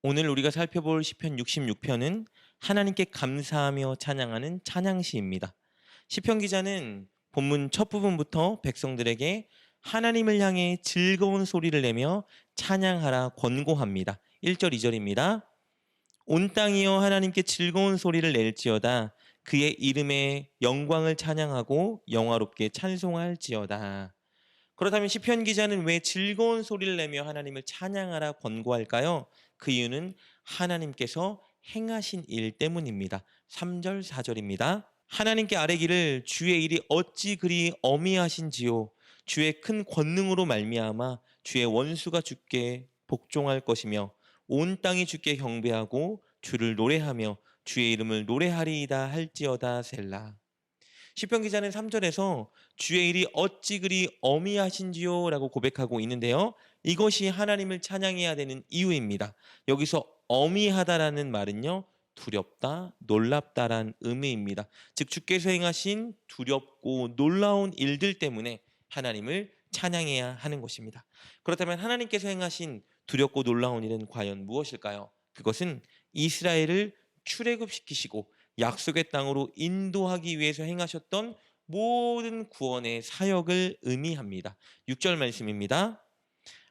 오늘 우리가 살펴볼 시편 66편은 하나님께 감사하며 찬양하는 찬양시입니다. 시편 기자는 본문 첫 부분부터 백성들에게 하나님을 향해 즐거운 소리를 내며 찬양하라 권고합니다. 1절, 2절입니다. 온 땅이여 하나님께 즐거운 소리를 낼지어다. 그의 이름의 영광을 찬양하고 영화롭게 찬송할지어다. 그렇다면 시편 기자는 왜 즐거운 소리를 내며 하나님을 찬양하라 권고할까요? 그 이유는 하나님께서 행하신 일 때문입니다. 3절, 4절입니다. 하나님께 아뢰기를 주의 일이 어찌 그리 어미하신지요. 주의 큰 권능으로 말미암아 주의 원수가 주께 복종할 것이며 온 땅이 주께 경배하고 주를 노래하며 주의 이름을 노래하리이다 할지어다 셀라. 시편 기자는 3절에서 주의 일이 어찌 그리 어미하신지요 라고 고백하고 있는데요. 이것이 하나님을 찬양해야 되는 이유입니다. 여기서 어미하다라는 말은요, 두렵다, 놀랍다란 의미입니다. 즉 주께서 행하신 두렵고 놀라운 일들 때문에 하나님을 찬양해야 하는 것입니다. 그렇다면 하나님께서 행하신 두렵고 놀라운 일은 과연 무엇일까요? 그것은 이스라엘을 출애굽시키시고 약속의 땅으로 인도하기 위해서 행하셨던 모든 구원의 사역을 의미합니다. 6절 말씀입니다.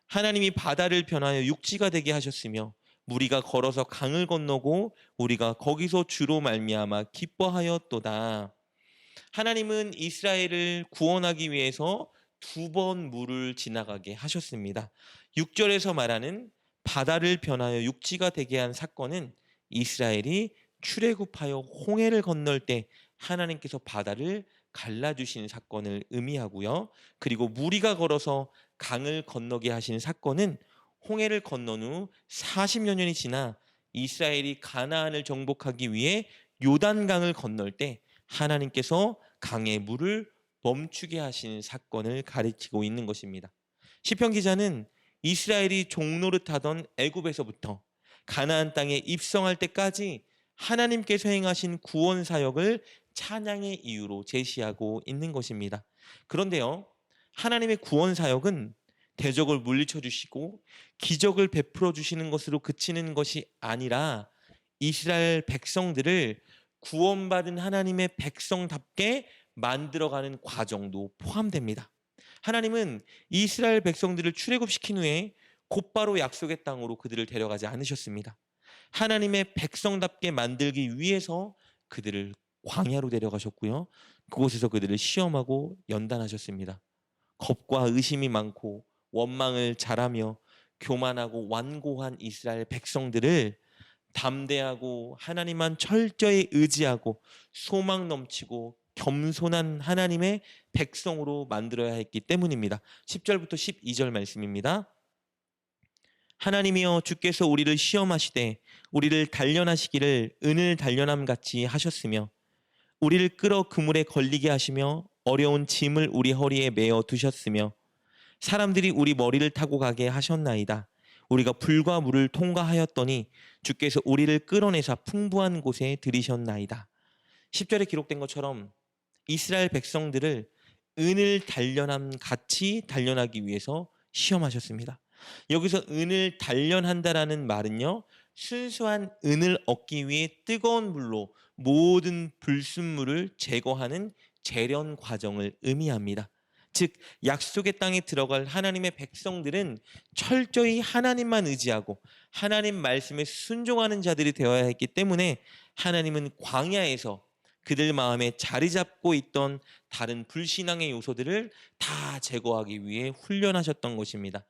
하나님이 바다를 변하여 육지가 되게 하셨으며 우리가 걸어서 강을 건너고 우리가 거기서 주로 말미암아 기뻐하였도다. 하나님은 이스라엘을 구원하기 위해서 두 번 물을 지나가게 하셨습니다. 6절에서 말하는 바다를 변하여 육지가 되게 한 사건은 이스라엘이 출애굽하여 홍해를 건널 때 하나님께서 바다를 갈라주신 사건을 의미하고요. 그리고 무리가 걸어서 강을 건너게 하신 사건은 홍해를 건넌 후 40여 년이 지나 이스라엘이 가나안을 정복하기 위해 요단강을 건널 때 하나님께서 강의 물을 멈추게 하신 사건을 가리키고 있는 것입니다. 시편 기자는 이스라엘이 종노릇하던 애굽에서부터 가나안 땅에 입성할 때까지 하나님께서 행하신 구원 사역을 찬양의 이유로 제시하고 있는 것입니다. 그런데요, 하나님의 구원 사역은 대적을 물리쳐 주시고 기적을 베풀어 주시는 것으로 그치는 것이 아니라 이스라엘 백성들을 구원받은 하나님의 백성답게 만들어가는 과정도 포함됩니다. 하나님은 이스라엘 백성들을 출애굽시킨 후에 곧바로 약속의 땅으로 그들을 데려가지 않으셨습니다. 하나님의 백성답게 만들기 위해서 그들을 광야로 데려가셨고요. 그곳에서 그들을 시험하고 연단하셨습니다. 겁과 의심이 많고 원망을 잘하며 교만하고 완고한 이스라엘 백성들을 담대하고 하나님만 철저히 의지하고 소망 넘치고 겸손한 하나님의 백성으로 만들어야 했기 때문입니다. 10절부터 12절 말씀입니다. 하나님이여 주께서 우리를 시험하시되 우리를 단련하시기를 은을 단련함 같이 하셨으며 우리를 끌어 그물에 걸리게 하시며 어려운 짐을 우리 허리에 메어 두셨으며 사람들이 우리 머리를 타고 가게 하셨나이다. 우리가 불과 물을 통과하였더니 주께서 우리를 끌어내사 풍부한 곳에 들이셨나이다. 10절에 기록된 것처럼 이스라엘 백성들을 은을 단련함 같이 단련하기 위해서 시험하셨습니다. 여기서 은을 단련한다라는 말은요, 순수한 은을 얻기 위해 뜨거운 물로 모든 불순물을 제거하는 재련 과정을 의미합니다. 즉 약속의 땅에 들어갈 하나님의 백성들은 철저히 하나님만 의지하고 하나님 말씀에 순종하는 자들이 되어야 했기 때문에 하나님은 광야에서 그들 마음에 자리 잡고 있던 다른 불신앙의 요소들을 다 제거하기 위해 훈련하셨던 것입니다.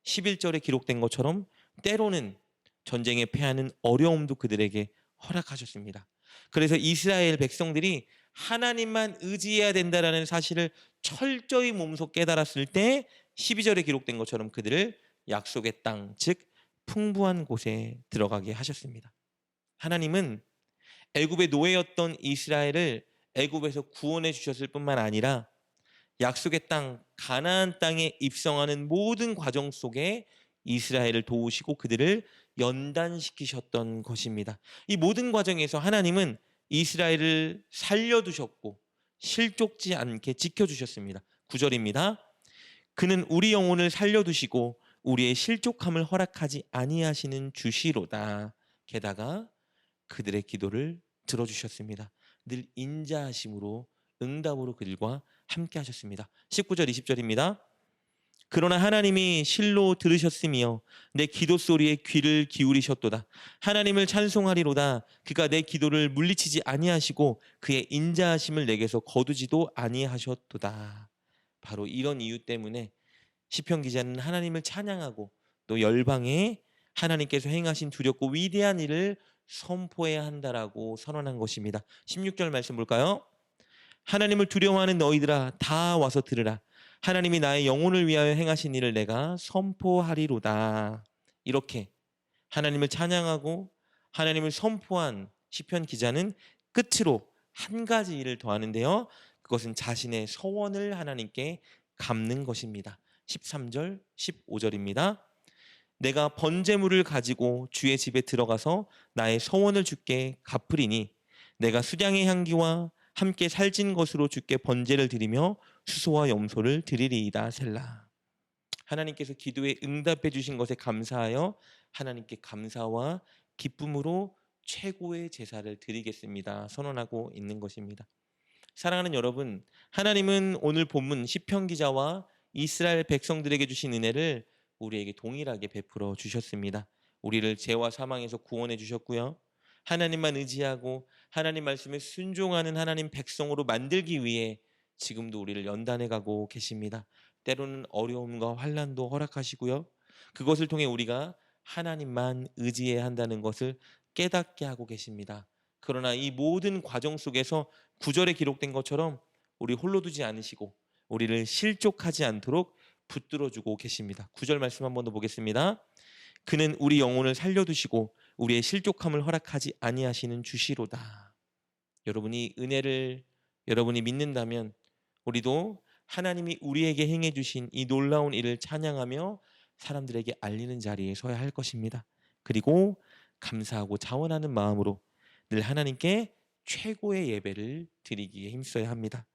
11절에 기록된 것처럼 때로는 전쟁에 패하는 어려움도 그들에게 허락하셨습니다. 그래서 이스라엘 백성들이 하나님만 의지해야 된다는 사실을 철저히 몸소 깨달았을 때 12절에 기록된 것처럼 그들을 약속의 땅, 즉 풍부한 곳에 들어가게 하셨습니다. 하나님은 애굽의 노예였던 이스라엘을 애굽에서 구원해 주셨을 뿐만 아니라 약속의 땅, 가나안 땅에 입성하는 모든 과정 속에 이스라엘을 도우시고 그들을 연단시키셨던 것입니다. 이 모든 과정에서 하나님은 이스라엘을 살려두셨고 실족지 않게 지켜주셨습니다. 9절입니다. 그는 우리 영혼을 살려두시고 우리의 실족함을 허락하지 아니하시는 주시로다. 게다가 그들의 기도를 들어주셨습니다. 늘 인자하심으로 응답으로 그들과 함께 하셨습니다. 19절 20절입니다. 그러나 하나님이 실로 들으셨으며 내 기도 소리에 귀를 기울이셨도다. 하나님을 찬송하리로다. 그가 내 기도를 물리치지 아니하시고 그의 인자하심을 내게서 거두지도 아니하셨도다. 바로 이런 이유 때문에 시편 기자는 하나님을 찬양하고 또 열방에 하나님께서 행하신 두렵고 위대한 일을 선포해야 한다라고 선언한 것입니다. 16절 말씀 볼까요? 하나님을 두려워하는 너희들아 다 와서 들으라. 하나님이 나의 영혼을 위하여 행하신 일을 내가 선포하리로다. 이렇게 하나님을 찬양하고 하나님을 선포한 시편 기자는 끝으로 한 가지 일을 더하는데요. 그것은 자신의 서원을 하나님께 갚는 것입니다. 13절 15절입니다. 내가 번제물을 가지고 주의 집에 들어가서 나의 서원을 주께 갚으리니 내가 수량의 향기와 함께 살진 것으로 주께 번제를 드리며 수소와 염소를 드리리이다. 셀라. 하나님께서 기도에 응답해 주신 것에 감사하여 하나님께 감사와 기쁨으로 최고의 제사를 드리겠습니다. 선언하고 있는 것입니다. 사랑하는 여러분, 하나님은 오늘 본문 시편 기자와 이스라엘 백성들에게 주신 은혜를 우리에게 동일하게 베풀어 주셨습니다. 우리를 죄와 사망에서 구원해 주셨고요. 하나님만 의지하고 하나님 말씀에 순종하는 하나님 백성으로 만들기 위해 지금도 우리를 연단해 가고 계십니다. 때로는 어려움과 환난도 허락하시고요. 그것을 통해 우리가 하나님만 의지해야 한다는 것을 깨닫게 하고 계십니다. 그러나 이 모든 과정 속에서 9절에 기록된 것처럼 우리 홀로 두지 않으시고 우리를 실족하지 않도록 붙들어주고 계십니다. 9절 말씀 한 번 더 보겠습니다. 그는 우리 영혼을 살려두시고 우리의 실족함을 허락하지 아니하시는 주시로다. 여러분이 은혜를 여러분이 믿는다면 우리도 하나님이 우리에게 행해 주신 이 놀라운 일을 찬양하며 사람들에게 알리는 자리에 서야 할 것입니다. 그리고 감사하고 자원하는 마음으로 늘 하나님께 최고의 예배를 드리기에 힘써야 합니다.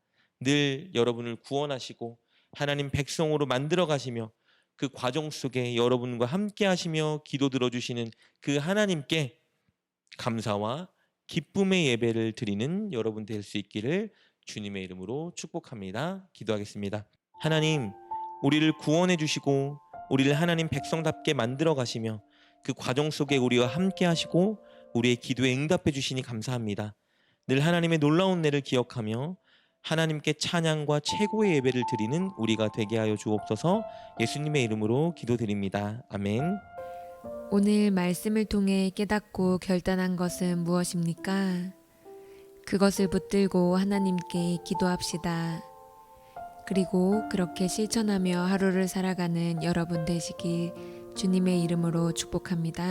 늘 여러분을 구원하시고 하나님 백성으로 만들어 가시며 그 과정 속에 여러분과 함께 하시며 기도 들어주시는 그 하나님께 감사와 기쁨의 예배를 드리는 여러분 될 수 있기를 주님의 이름으로 축복합니다. 기도하겠습니다. 하나님, 우리를 구원해 주시고 우리를 하나님 백성답게 만들어 가시며 그 과정 속에 우리와 함께 하시고 우리의 기도에 응답해 주시니 감사합니다. 늘 하나님의 놀라운 은혜를 기억하며 하나님께 찬양과 최고의 예배를 드리는 우리가 되게 하여 주옵소서. 예수님의 이름으로 기도드립니다. 아멘. 오늘 말씀을 통해 깨닫고 결단한 것은 무엇입니까? 그것을 붙들고 하나님께 기도합시다. 그리고 그렇게 실천하며 하루를 살아가는 여러분 되시길 주님의 이름으로 축복합니다.